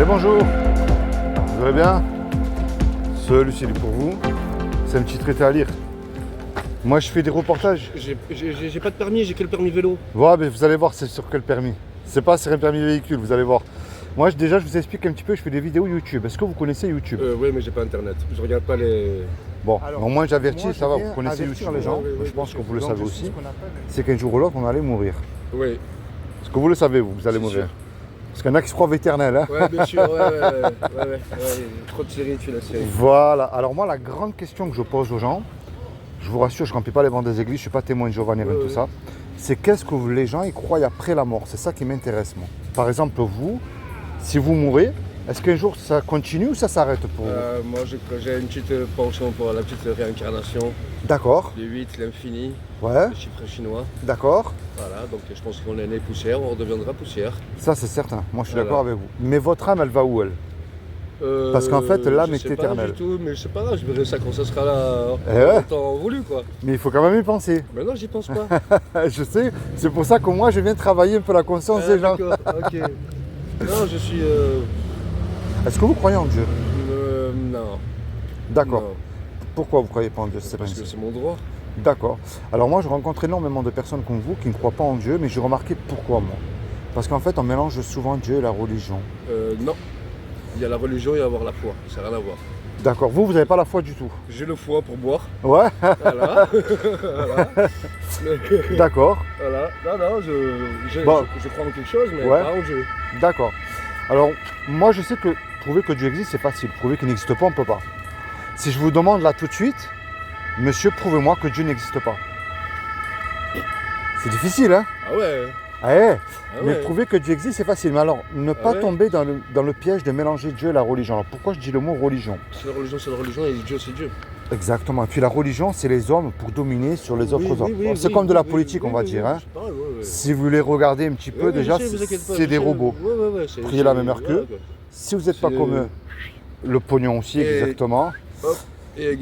Bien bonjour, vous allez bien? Celui-ci est pour vous, c'est un petit traité à lire. Moi je fais des reportages. J'ai pas de permis, j'ai que le permis vélo. Ouais, mais vous allez voir c'est sur quel permis. C'est pas sur un permis véhicule, vous allez voir. Moi déjà je vous explique un petit peu, je fais des vidéos YouTube. Est-ce que vous connaissez YouTube? Oui, mais j'ai pas internet. Je regarde pas les. Bon, Alors, au moins j'avertis, moi, ça va, je vous viens connaissez avertir YouTube les gens. je pense que vous le Donc, savez je sais aussi. ce qu'on appelle. C'est qu'un jour ou l'autre on allait mourir. Oui. Est-ce que vous le savez, vous allez C'est mourir? sûr. Parce qu'il y en a qui se croient éternels, hein. Ouais, bien sûr, ouais. Trop de séries, tu la série. Voilà, alors moi la grande question que je pose aux gens, je vous rassure, je ne remplis pas les bancs des églises, je ne suis pas témoin de Jéhovah ni rien de tout ça, c'est qu'est-ce que les gens y croient après la mort, c'est ça qui m'intéresse moi. Par exemple vous, si vous mourrez, est-ce qu'un jour ça continue ou ça s'arrête pour vous? Moi, j'ai une petite penchant pour la petite réincarnation. D'accord, Les 8, l'infini, ouais, le chiffre chinois. d'accord, Voilà, donc je pense qu'on est né poussière, on redeviendra poussière. ça c'est certain, moi je suis Voilà. d'accord avec vous. Mais votre âme elle va où elle? Parce qu'en fait, l'âme je est sais pas éternelle. du tout, mais c'est pas grave, je verrai ça quand ça sera là ouais. en temps voulu, quoi. Mais il faut quand même y penser. Mais non, j'y pense pas. Je sais, c'est pour ça que moi je viens travailler un peu la conscience des gens. D'accord, ok. Non, je suis. Est-ce que vous croyez en Dieu? Non. D'accord. Non, Pourquoi vous croyez pas en Dieu? C'est parce que c'est mon droit. D'accord. Alors moi, je rencontre énormément de personnes comme vous qui ne croient pas en Dieu, mais j'ai remarqué pourquoi moi. Parce qu'en fait, on mélange souvent Dieu et la religion. Non. Il y a la religion et avoir la foi. Ça n'a rien à voir. D'accord. Vous n'avez pas la foi du tout? J'ai le foie pour boire. Ouais. Voilà. Voilà. D'accord. Voilà. Non, je crois en quelque chose, mais Ouais. pas en Dieu. D'accord. Alors, moi, je sais que prouver que Dieu existe, c'est facile. Prouver qu'il n'existe pas, on ne peut pas. Si je vous demande là tout de suite, monsieur, prouvez-moi que Dieu n'existe pas. C'est difficile, hein? Ah ouais. Ah ouais. Ah Mais ouais. prouver que Dieu existe, c'est facile. Mais alors, ne pas ouais. tomber dans le piège de mélanger Dieu et la religion. Alors, pourquoi je dis le mot religion? C'est la religion, c'est la religion et Dieu, c'est Dieu. Exactement. Et puis la religion, c'est les hommes pour dominer sur les autres hommes. Oui, C'est oui, comme de la oui, politique, oui, on va oui, dire. oui, Hein. c'est pareil, ouais. Si vous les regardez un petit peu, Ouais, déjà, je sais, vous inquiétez pas, c'est je des sais. robots. Ouais, Priez la même heure qu'eux. quoi. Si vous n'êtes pas C'est- comme eux, le pognon aussi, Et- exactement. Hop. Et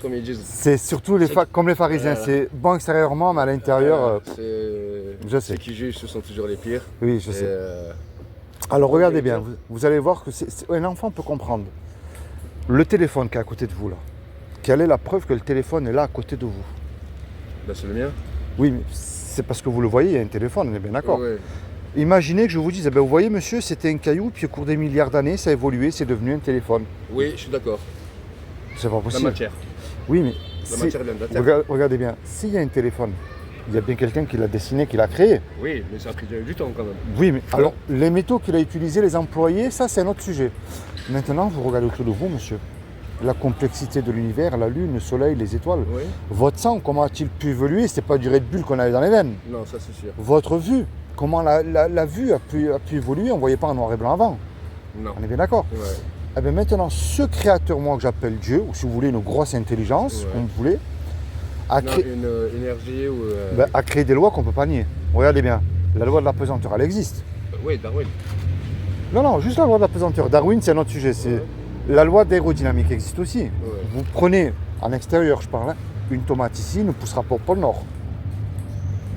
comme ils disent. C'est surtout comme les pharisiens. Voilà. C'est bon extérieurement, mais à l'intérieur, je sais. Ceux qui jugent, ce sont toujours les pires. Oui, je Et, sais. Alors ok, regardez bien, bien. vous allez voir que un enfant peut comprendre. Le téléphone qui est à côté de vous là, quelle est la preuve que le téléphone est là à côté de vous? Bah, c'est le mien. Oui, mais c'est parce que vous le voyez, il y a un téléphone, on est bien d'accord. Ouais. Imaginez que je vous dise, eh ben, vous voyez monsieur, c'était un caillou, puis au cours des milliards d'années, ça a évolué, c'est devenu un téléphone. Oui, je suis d'accord. C'est pas La possible. matière. Oui, mais La matière vient de la terre. regardez bien, s'il y a un téléphone, il y a bien quelqu'un qui l'a dessiné, qui l'a créé. Oui, mais ça a pris du temps quand même. Oui, mais alors, les métaux qu'il a utilisés, les employés, ça c'est un autre sujet. Maintenant, vous regardez autour de vous, monsieur. La complexité de l'univers, la lune, le soleil, les étoiles. Oui. Votre sang, comment a-t-il pu évoluer? C'est pas du Red Bull qu'on avait dans les veines. Non, ça c'est sûr. Votre vue, comment la vue a pu évoluer? On ne voyait pas en noir et blanc avant. Non. On est bien d'accord? Ouais. Eh bien maintenant, ce créateur, moi, que j'appelle Dieu, ou si vous voulez, une grosse intelligence, Ouais. comme vous voulez, a Non, créé, une énergie ou. a créé des lois qu'on ne peut pas nier. Regardez bien, la loi de la pesanteur, elle existe. Oui, Darwin. Non, juste la loi de la pesanteur. Darwin, c'est un autre sujet. C'est Ouais. la loi d'aérodynamique existe aussi. Ouais. Vous prenez, en extérieur, je parle, hein, une tomate ici ne poussera pas au pôle Nord.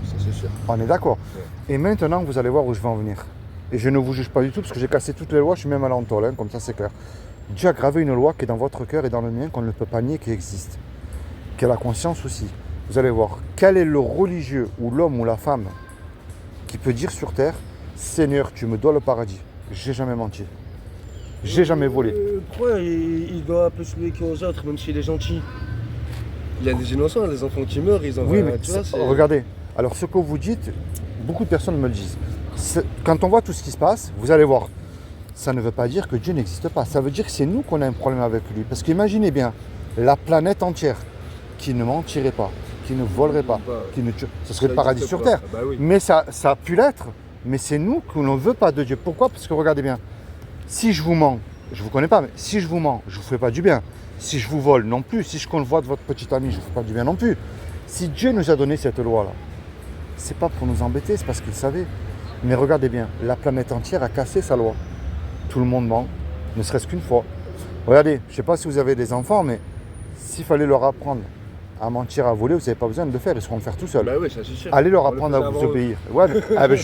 Ça c'est sûr. On est d'accord. Ouais. Et maintenant, vous allez voir où je vais en venir. Et je ne vous juge pas du tout, parce que j'ai cassé toutes les lois, je suis même à l'entole, hein, comme ça c'est clair. Dieu a gravé une loi qui est dans votre cœur et dans le mien, qu'on ne peut pas nier, qui existe. Qui a la conscience aussi. Vous allez voir, quel est le religieux, ou l'homme ou la femme, qui peut dire sur terre, Seigneur, tu me dois le paradis. J'ai jamais menti. J'ai jamais volé. Pourquoi il doit plus lui qu'aux autres, même s'il est gentil? Il y a des innocents, des enfants qui meurent, ils en Oui, mais tu vois, c'est- regardez, alors ce que vous dites, beaucoup de personnes me le disent. Quand on voit tout ce qui se passe, vous allez voir, ça ne veut pas dire que Dieu n'existe pas. Ça veut dire que c'est nous qu'on a un problème avec lui. Parce qu'imaginez bien, la planète entière qui ne mentirait pas, qui ne volerait pas, qui ne ce serait le paradis existe sur pas. terre. Ah bah oui. Mais ça a pu l'être, mais c'est nous que l'on ne veut pas de Dieu. Pourquoi? Parce que regardez bien, si je vous mens, je ne vous connais pas, mais si je vous mens, je ne vous fais pas du bien. Si je vous vole non plus, si je convoite votre petit ami, je ne vous fais pas du bien non plus. Si Dieu nous a donné cette loi-là, c'est pas pour nous embêter, c'est parce qu'il savait. Mais regardez bien, la planète entière a cassé sa loi. Tout le monde ment, ne serait-ce qu'une fois. Regardez, je ne sais pas si vous avez des enfants, mais s'il fallait leur apprendre à mentir, à voler, vous n'avez pas besoin de le faire, ils seront le faire tout seuls. Bah oui, ça c'est sûr. Allez leur On le apprendre à faisait vous avant. obéir. Ouais,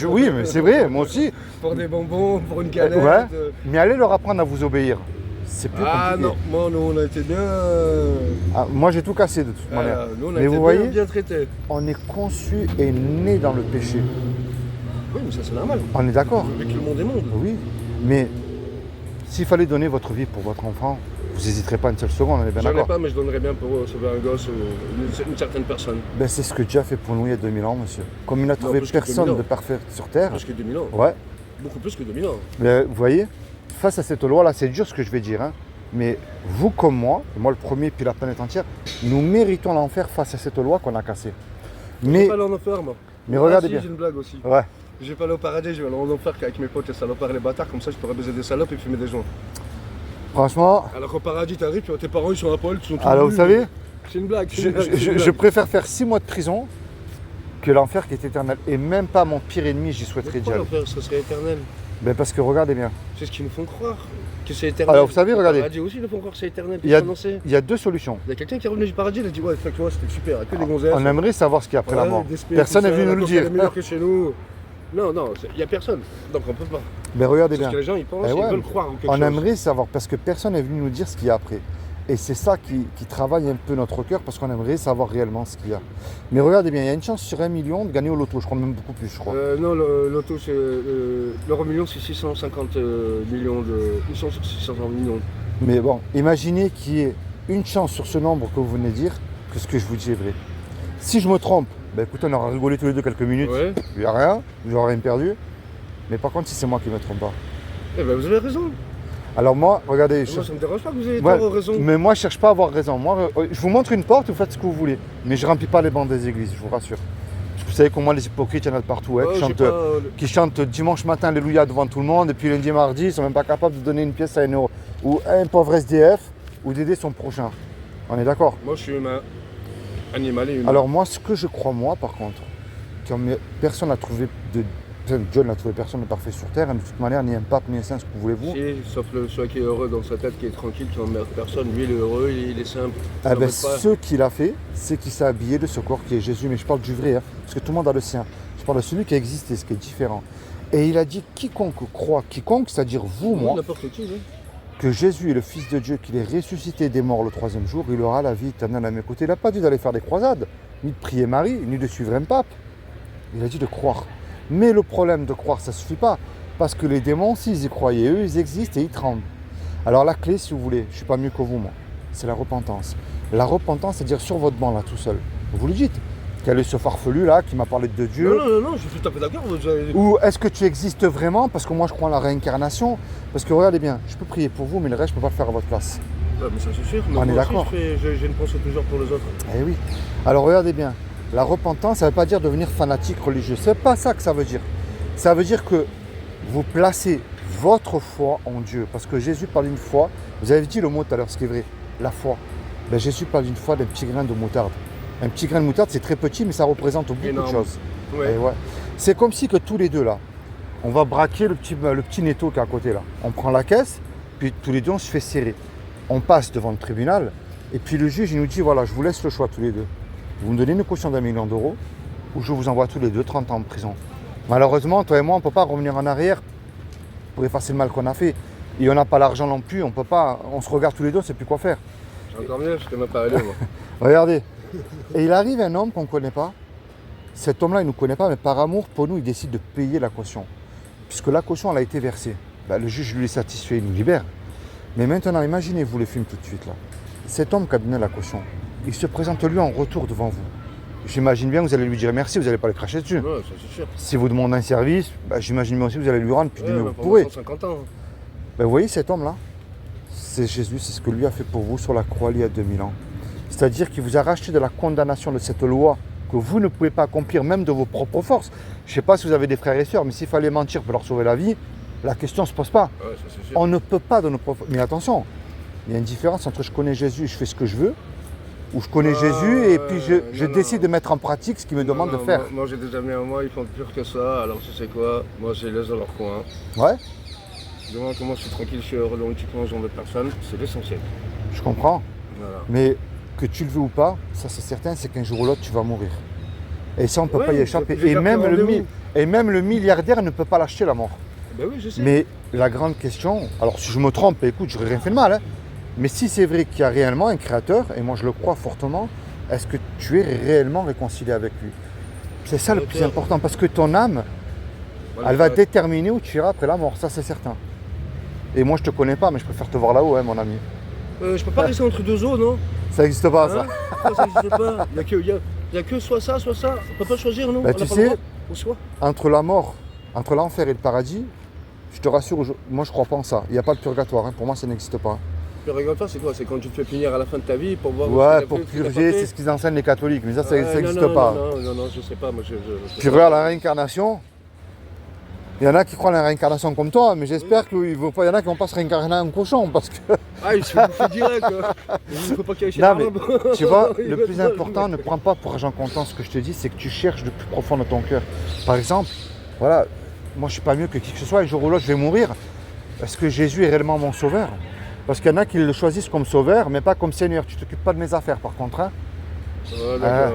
oui, mais c'est vrai, moi aussi. Pour des bonbons, pour une canette. Ouais, mais allez leur apprendre à vous obéir. C'est plus Ah compliqué. non, moi nous on a été bien. Ah, moi j'ai tout cassé de toute manière. Nous on a Mais été vous bien, voyez, bien traités. on est conçu et né dans le péché. Oui, mais ça c'est normal. On est d'accord? Vu que le monde est monde. Oui, mais s'il fallait donner votre vie pour votre enfant, vous n'hésiterez pas une seule seconde, on est bien J'en ai d'accord? pas, mais je donnerais bien pour sauver un gosse ou une certaine personne. Ben, c'est ce que Dieu a fait pour nous il y a 2000 ans, monsieur. Comme il n'a trouvé plus que personne 2000 ans. de parfait sur terre. Plus que 2000 ans. Ouais, Beaucoup plus que 2000 ans. mais vous voyez, face à cette loi-là, c'est dur ce que je vais dire, hein, mais vous comme moi, et moi le premier, puis la planète entière, nous méritons l'enfer face à cette loi qu'on a cassée. Je Mais, vais pas aller en enfer, moi. mais regardez si, bien. J'ai une blague aussi. Ouais. Je vais pas aller au paradis, je vais aller en enfer avec mes potes et salopards les bâtards, comme ça je pourrais baiser des salopes et fumer des joints. Franchement, Alors qu'au paradis t'arrives, tu vois tes parents ils sont à poil, ils sont tous alors vous nus. savez, C'est une blague. c'est je, une blague, je- c'est une je blague. préfère faire 6 mois de prison que l'enfer qui est éternel. Et même pas mon pire ennemi, j'y Mais souhaiterais pourquoi dire. l'enfer, ça serait éternel? Ben parce que regardez bien, C'est ce qu'ils nous font croire. Que c'est éternel. Alors, vous savez, regardez. Le paradis aussi, ils nous font croire que c'est éternel. Il y a- Qu'est-ce qu'on en sait? il y a deux solutions. Il y a quelqu'un qui est revenu du paradis, il a dit ouais, tu vois, c'était super, que des gonzesses. On aimerait savoir ce qu'il y a après la Ouais, mort. des spirits, Personne tout n'est ça, venu nous la le course, elle dire. est meilleure que chez nous. Non, non, il n'y a personne. Donc on peut pas. Ben regardez C'est ce bien. que les gens ils pensent, Eh ils ouais, veulent croire en quelque On chose. aimerait savoir, parce que personne n'est venu nous dire ce qu'il y a après. Et c'est ça qui travaille un peu notre cœur, parce qu'on aimerait savoir réellement ce qu'il y a. Mais regardez bien, il y a une chance sur 1 million de gagner au loto, je crois même beaucoup plus, je crois. Non, l'auto, c'est. L'euro million, c'est 650 millions de. 650 millions. Mais bon, imaginez qu'il y ait une chance sur ce nombre que vous venez de dire, que ce que je vous dis est vrai. Si je me trompe, ben écoutez, on aura rigolé tous les deux quelques minutes, Ouais. il n'y a rien, j'aurai rien perdu. Mais par contre, si c'est moi qui ne me trompe pas. Eh ben, vous avez raison. Alors moi, regardez, Moi, ça me dérange pas que vous ayez Ouais, tort ou raison. mais moi je cherche pas à avoir raison. Moi, je vous montre une porte, vous faites ce que vous voulez. Mais je remplis pas les bancs des églises, je vous rassure. Parce que vous savez comment les hypocrites, il y en a de partout, hein, Ouais, qui, j'ai chantent, pas, qui chantent dimanche matin Alléluia devant tout le monde, et puis lundi et mardi, ils sont même pas capables de donner une pièce à 1 euro. Ou un pauvre SDF, ou d'aider son prochain. On est d'accord? Moi, je suis humain. Animal et humain. Alors moi, ce que je crois, moi, par contre, comme personne n'a trouvé de... Dieu n'a trouvé personne de parfait sur terre, et de toute manière, ni un pape, ni un saint, ce que voulez-vous. Si, sauf celui qui est heureux dans sa tête, qui est tranquille, qui n'emmerde personne. Lui, il est heureux, il est simple. Ah ben, n'embête pas. ce qu'il a fait, c'est qu'il s'est habillé de ce corps qui est Jésus. Mais je parle du vrai, hein, parce que tout le monde a le sien. Je parle de celui qui a existé, ce qui est différent. Et il a dit quiconque croit, quiconque, c'est-à-dire vous, moi, N'importe qui, oui. que Jésus est le Fils de Dieu, qu'il est ressuscité des morts le 3e jour, il aura la vie éternelle à mes côtés. Il n'a pas dit d'aller faire des croisades, ni de prier Marie, ni de suivre un pape. Il a dit de croire. Mais le problème de croire, ça ne suffit pas. Parce que les démons, s'ils y croyaient, eux, ils existent et ils tremblent. Alors la clé, si vous voulez, je ne suis pas mieux que vous, moi, c'est la repentance. La repentance, c'est-à-dire sur votre banc, là, tout seul. Vous le dites. Quel est ce farfelu, là, qui m'a parlé de Dieu? Non, je suis tout à fait d'accord. Ou est-ce que tu existes vraiment? Parce que moi, je crois en la réincarnation. Parce que regardez bien, je peux prier pour vous, mais le reste, je ne peux pas le faire à votre place. Ouais, mais ça c'est sûr. On est Moi aussi, d'accord. j'ai une pensée toujours pour les autres. Eh oui. Alors regardez bien, la repentance, ça ne veut pas dire devenir fanatique religieux. C'est pas ça que ça veut dire. Ça veut dire que vous placez votre foi en Dieu. Parce que Jésus parle d'une foi. Vous avez dit le mot tout à l'heure, ce qui est vrai, la foi. Ben, Jésus parle d'une foi d'un petit grain de moutarde. Un petit grain de moutarde, c'est très petit, mais ça représente beaucoup Énorme. de choses. Ouais. Et ouais. C'est comme si que tous les deux là, on va braquer le petit netto qui est à côté là. On prend la caisse, puis tous les deux on se fait serrer. On passe devant le tribunal, et puis le juge il nous dit voilà, je vous laisse le choix tous les deux. Vous me donnez une caution d'1 million d'euros, ou je vous envoie tous les deux 30 ans en prison. Malheureusement, toi et moi, on ne peut pas revenir en arrière pour effacer le mal qu'on a fait. Et on n'a pas l'argent non plus, on peut pas. On se regarde tous les deux, on ne sait plus quoi faire. C'est encore mieux, je t'ai même pas allé, moi. Regardez. Et il arrive un homme qu'on ne connaît pas. Cet homme-là, il ne nous connaît pas, mais par amour, pour nous, il décide de payer la caution. Puisque la caution, elle a été versée. Ben, le juge lui est satisfait, il nous libère. Mais maintenant, imaginez-vous le film tout de suite là. Cet homme qui a donné la caution, il se présente lui en retour devant vous. J'imagine bien que vous allez lui dire merci, vous n'allez pas le cracher dessus. Ouais, ça c'est sûr. Si vous demandez un service, ben, j'imagine bien aussi que vous allez lui rendre, puis Ouais, du mieux mais vous pendant pourrez. 150 ans. Ben, vous voyez cet homme-là, c'est Jésus, c'est ce que lui a fait pour vous sur la croix il y a 2000 ans. C'est-à-dire qu'il vous a racheté de la condamnation de cette loi que vous ne pouvez pas accomplir même de vos propres forces. Je ne sais pas si vous avez des frères et sœurs, mais s'il fallait mentir pour leur sauver la vie, la question ne se pose pas. Ouais, ça c'est sûr. On ne peut pas de nos propres... Mais attention, il y a une différence entre je connais Jésus et je fais ce que je veux, ou je connais Jésus et puis je non, décide non. de mettre en pratique ce qu'il me demande de faire. Moi, j'ai des amis à moi, ils font pire que ça, alors tu sais quoi, moi j'ai les dans leur coin. Ouais, Du moment que moi je suis tranquille, je suis heureux dans le petit coin, j'en veux personne, c'est l'essentiel. je comprends. Voilà. Mais que tu le veux ou pas, ça c'est certain, c'est qu'un jour ou l'autre tu vas mourir. Et ça on ne peut Ouais, pas y j'ai échapper. pris rendez-vous. Et même le milliardaire ne peut pas l'acheter la mort. Ben oui, je sais. Mais la grande question, alors si je me trompe, écoute, je n'aurais rien fait de mal, hein, mais si c'est vrai qu'il y a réellement un créateur, et moi je le crois fortement, est-ce que tu es réellement réconcilié avec lui? C'est ça le plus important, parce que ton âme, Voilà, elle va ça- déterminer où tu iras après la mort, ça c'est certain. Et moi je te connais pas, mais je préfère te voir là-haut, hein, mon ami. Je peux pas rester entre deux eaux, non? Ça n'existe pas, ça. Hein? Ça n'existe pas. Il y a que soit ça, soit ça. On peut pas choisir, non? Bah, On tu n'a pas sais- le droit au choix. Entre la mort, entre l'enfer et le paradis, je te rassure, moi je crois pas en ça. Il n'y a pas de purgatoire, hein. Pour moi ça n'existe pas. Le purgatoire, c'est quoi? C'est quand tu te fais punir à la fin de ta vie pour voir. Ouais, pour purger, c'est ce qu'ils enseignent les catholiques, mais ça n'existe pas. Non, je sais pas. Moi, Puis regarde la réincarnation. Il y en a qui croient à la réincarnation comme toi, mais j'espère qu'il y en a qui vont pas se réincarner en cochon parce que. Ah, il se fait bouffer direct. Il faut pas qu'il y ait chez Non, mais l'arabe. tu vois, Il le va plus être important, ne prends pas pour argent comptant ce que je te dis, c'est que tu cherches de plus profond de ton cœur. Par exemple, voilà, moi je suis pas mieux que qui que ce soit, un jour ou l'autre je vais mourir. Est-ce que Jésus est réellement mon sauveur? Parce qu'il y en a qui le choisissent comme sauveur, mais pas comme Seigneur. Tu t'occupes pas de mes affaires par contre, hein? Ouais, d'accord,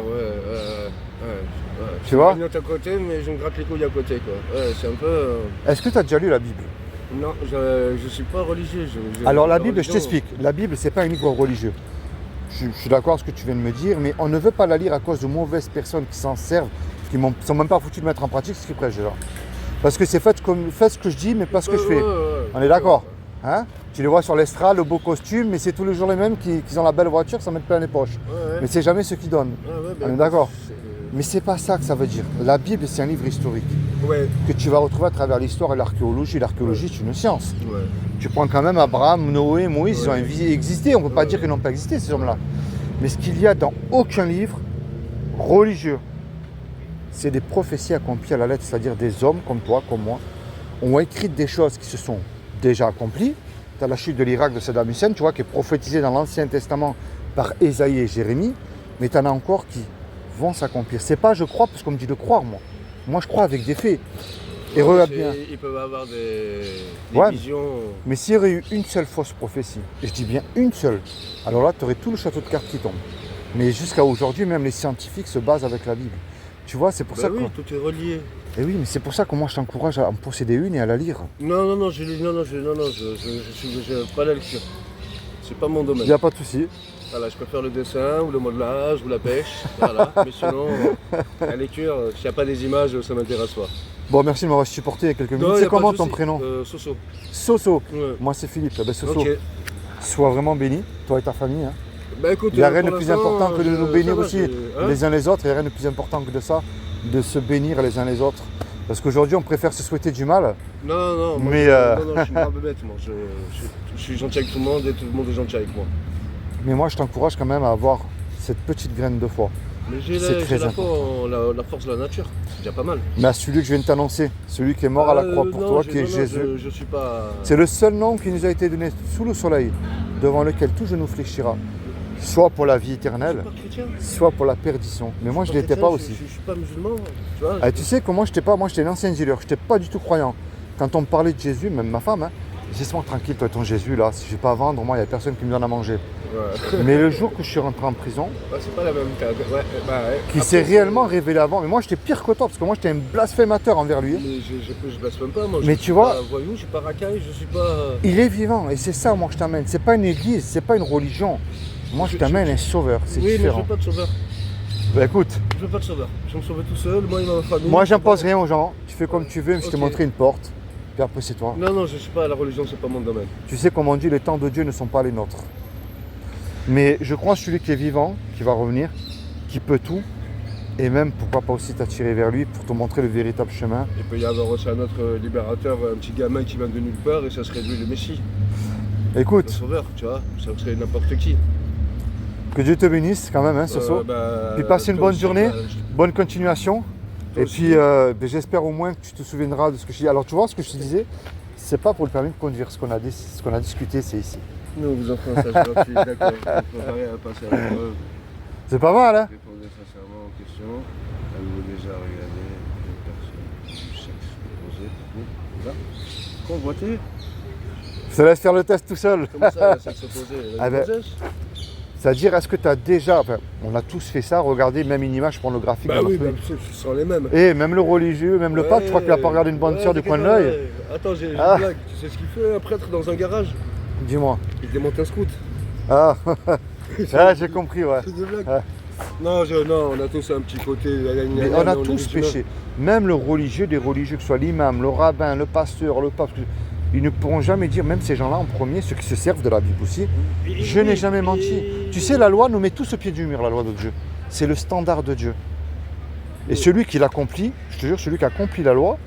Tu vois? Je viens à côté, mais je me gratte les couilles à côté, quoi. Ouais, c'est un peu. Est-ce que tu as déjà lu la Bible? Non, je suis pas religieux. Alors la Bible, je t'explique. La Bible, c'est pas un livre religieux. Je suis d'accord avec ce que tu viens de me dire, mais on ne veut pas la lire à cause de mauvaises personnes qui s'en servent, qui ne sont même pas foutues de mettre en pratique ce qu'ils prêchent là. Parce que c'est fait ce que je dis, mais pas ce que je fais. On est d'accord, hein? Tu les vois sur l'estrade, le beau costume, mais c'est tous les jours les mêmes qui ont la belle voiture, ça met plein les poches. Ouais. Mais c'est jamais ceux qui donnent. On est d'accord. Mais c'est pas ça que ça veut dire. La Bible, c'est un livre historique Ouais. que tu vas retrouver à travers l'histoire et l'archéologie. L'archéologie, c'est une science. Ouais. Tu prends quand même Abraham, Noé, Moïse, ils ont Ouais. existé. On ne peut pas dire qu'ils n'ont pas existé, ces hommes-là. Mais ce qu'il y a dans aucun livre religieux, c'est des prophéties accomplies à la lettre, c'est-à-dire des hommes comme toi, comme moi, ont écrit des choses qui se sont déjà accomplies. Tu as la chute de l'Irak de Saddam Hussein, tu vois, qui est prophétisée dans l'Ancien Testament par Ésaïe et Jérémie, mais tu en as encore qui vont s'accomplir. C'est pas je crois, parce qu'on me dit de croire, moi. Moi, je crois avec des faits. Et regarde bien. Ils peuvent avoir des Ouais. visions. Mais s'il y aurait eu une seule fausse prophétie, et je dis bien une seule, alors là, tu aurais tout le château de cartes qui tombe. Mais jusqu'à aujourd'hui, même les scientifiques se basent avec la Bible. Tu vois, c'est pour ça que... Oui, tout est relié. Et oui, mais c'est pour ça que moi, je t'encourage à en posséder une et à la lire. Non, je suis pas la lecture. C'est pas mon Il domaine. n'y a pas de souci. Voilà, je préfère le dessin ou le modelage ou la pêche. Voilà. Mais sinon, la lecture, s'il n'y a pas des images, ça m'intéresse pas. Bon, merci de m'avoir supporté il y a quelques minutes. Non, y C'est a pas de comment ton souci. prénom? Soso. Soso. Ouais. Moi, c'est Philippe. Ben, Soso, Ok. sois vraiment béni, toi et ta famille. Hein. Bah écoute, Il n'y a rien pour de plus l'instant, important que de nous bénir ça va, aussi hein. les uns les autres. Il n'y a rien de plus important que de ça, de se bénir les uns les autres. Parce qu'aujourd'hui, on préfère se souhaiter du mal. Non, moi, Mais, non, je suis pas bête, moi. Je suis gentil avec tout le monde et tout le monde est gentil avec moi. Mais moi, je t'encourage quand même à avoir cette petite graine de foi. Mais C'est j'ai très la foi en la force de la nature. C'est déjà pas mal. Mais à celui que je viens de t'annoncer, celui qui est mort à la croix pour Non, toi, qui est non, Jésus. Je suis pas. C'est le seul nom qui nous a été donné sous le soleil, devant lequel tout genou fléchira. Soit pour la vie Je éternelle, suis pas chrétien. soit pour la perdition. Mais moi, je ne l'étais pas aussi. Je suis pas musulman. Tu vois. Ah, tu sais comment j'étais pas? Moi, j'étais un ancien dealer. Je n'étais pas du tout croyant. Quand on me parlait de Jésus, même ma femme, hein, laisse-moi tranquille, toi, ton Jésus, là. Si je ne vais pas vendre, moi, il n'y a personne qui me donne à manger. Ouais. Mais le jour que je suis rentré en prison, Ouais, c'est pas la même cas. Ouais. qui Après, s'est réellement révélé avant, mais moi, j'étais pire que toi, parce que moi, j'étais un blasphémateur envers lui. Mais je blasphéme pas, moi. Mais Je tu suis vois- pas voyou, je suis pas racaille, je suis pas. Il est vivant, et c'est ça, moi, que je t'amène. C'est pas une église, c'est pas une religion. Moi, je t'amène un sauveur, c'est Oui, mais je différent. veux pas de sauveur. Bah, écoute, Je veux pas de sauveur. Je vais me sauver tout seul, moi et ma famille. moi, j'impose rien aux gens. Tu fais comme tu veux, mais je t'ai Ok. montré une porte. Puis après, c'est toi. Non, je suis pas. La religion, c'est pas mon domaine. Tu sais, comme on dit, les temps de Dieu ne sont pas les nôtres. Mais je crois en celui qui est vivant, qui va revenir, qui peut tout, et même, pourquoi pas aussi t'attirer vers lui pour te montrer le véritable chemin. Il peut y avoir aussi un autre libérateur, un petit gamin qui vient de nulle part et ça serait lui le Messie, le Écoute, sauveur, tu vois. Ça serait n'importe qui. que Dieu te bénisse quand même, hein, Soso. Puis passe une toi bonne aussi, journée. bah, Bonne continuation. toi Et aussi. puis, ben, j'espère au moins que tu te souviendras de ce que je dis. Alors, tu vois, ce que je te disais, c'est pas pour le permis de conduire. Ce qu'on a discuté, c'est ici. Nous vous offrons un sage gratuit, d'accord. Vous préparez à passer à l'épreuve. C'est pas mal, hein? Répondez sincèrement aux questions. Avez-vous déjà regardé une personne du sexe opposé là convoité? Je te laisse faire le test tout seul. Comment ça, le sexe opposé? Ah ben, C'est-à-dire, est-ce que tu as déjà, enfin, on a tous fait ça, regarder même une image pornographique Bah dans oui, notre bah, pays. ce sont les mêmes. Et même le religieux, même le pape, je crois qu'il n'a pas regardé une bonne sœur du coin de l'œil. Attends, j'ai une Ah. blague. Tu sais ce qu'il fait un prêtre dans un garage? Dis-moi. Il démonte un scout. Ah, ah j'ai compris, ouais. C'est des blagues. Ah. Non, non, on a tous un petit côté. Mais on a est tous des humains. péché. Même le religieux, des religieux, que ce soit l'imam, le rabbin, le pasteur, le pape, ils ne pourront jamais dire, même ces gens-là en premier, ceux qui se servent de la Bible aussi, je n'ai jamais menti. Tu sais, la loi nous met tous au pied du mur, la loi de Dieu. C'est le standard de Dieu. Et celui qui l'accomplit, je te jure, celui qui accomplit la loi,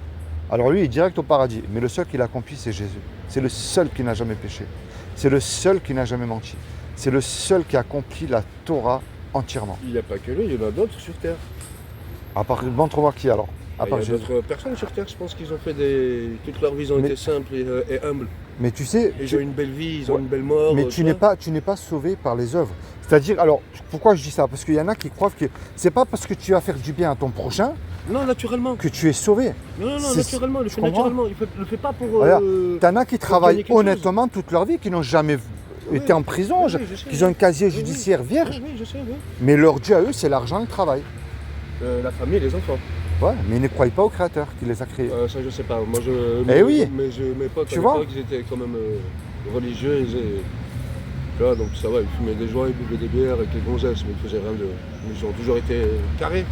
alors lui, il est direct au paradis. Mais le seul qui l'accomplit, c'est Jésus. C'est le seul qui n'a jamais péché. C'est le seul qui n'a jamais menti. C'est le seul qui accomplit la Torah entièrement. Il n'y a pas que lui, il y en a d'autres sur Terre. À part, montre-moi qui alors. À Il y part a Jésus. d'autres personnes sur Terre, je pense qu'ils ont fait toute leur vie, ils ont Mais- été simples et humbles. Mais tu sais, Et ils ont une belle vie, ils ont une belle mort. mais tu n'es pas sauvé par les œuvres. C'est-à-dire, alors, pourquoi je dis ça? Parce qu'il y en a qui croient que c'est pas parce que tu vas faire du bien à ton prochain Non, naturellement. que tu es sauvé. Non, C'est- naturellement, il le je fait comprends. naturellement. Il le fait pas pour. Regarde, T'en as qui travaillent gagner quelque chose. honnêtement toute leur vie, qui n'ont jamais Oui, été en prison, oui, je sais, qui ont un casier oui, oui. judiciaire vierge. Oui, je sais, oui. Mais leur Dieu à eux, c'est l'argent et le travail. La famille et les enfants. Ouais, mais ils ne croient pas au Créateur qui les a créés. Ça, je sais pas. Moi, oui. Mes potes, Tu à vois. l'époque, ils étaient quand même religieux. Tu vois, donc ça va, ils fumaient des joints, ils buvaient des bières avec les gonzesses, mais ils faisaient rien de. Ils ont toujours été carrés.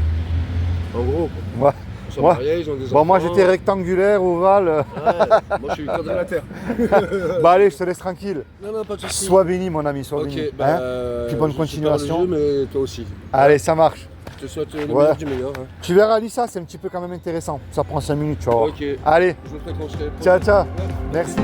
En gros. Quoi. Ouais. Ils sont Ouais. mariés, ils ont des enfants. Bon, moi j'étais rectangulaire, ovale. Ouais, moi, je suis quadrilatère. Bah allez, je te laisse tranquille. Non, pas de soucis. Sois béni, mon ami, sois Ok, béni. bah. Hein. Puis bonne je suis pas continuation. religieux, mais toi aussi. Allez, ça marche. Je te souhaite le Ouais. meilleur du meilleur. Hein. Tu verras, Lisa, c'est un petit peu quand même intéressant. Ça prend 5 minutes, tu vas voir. Ok. Allez, Je vous ferai conseiller. ciao, ciao. Merci.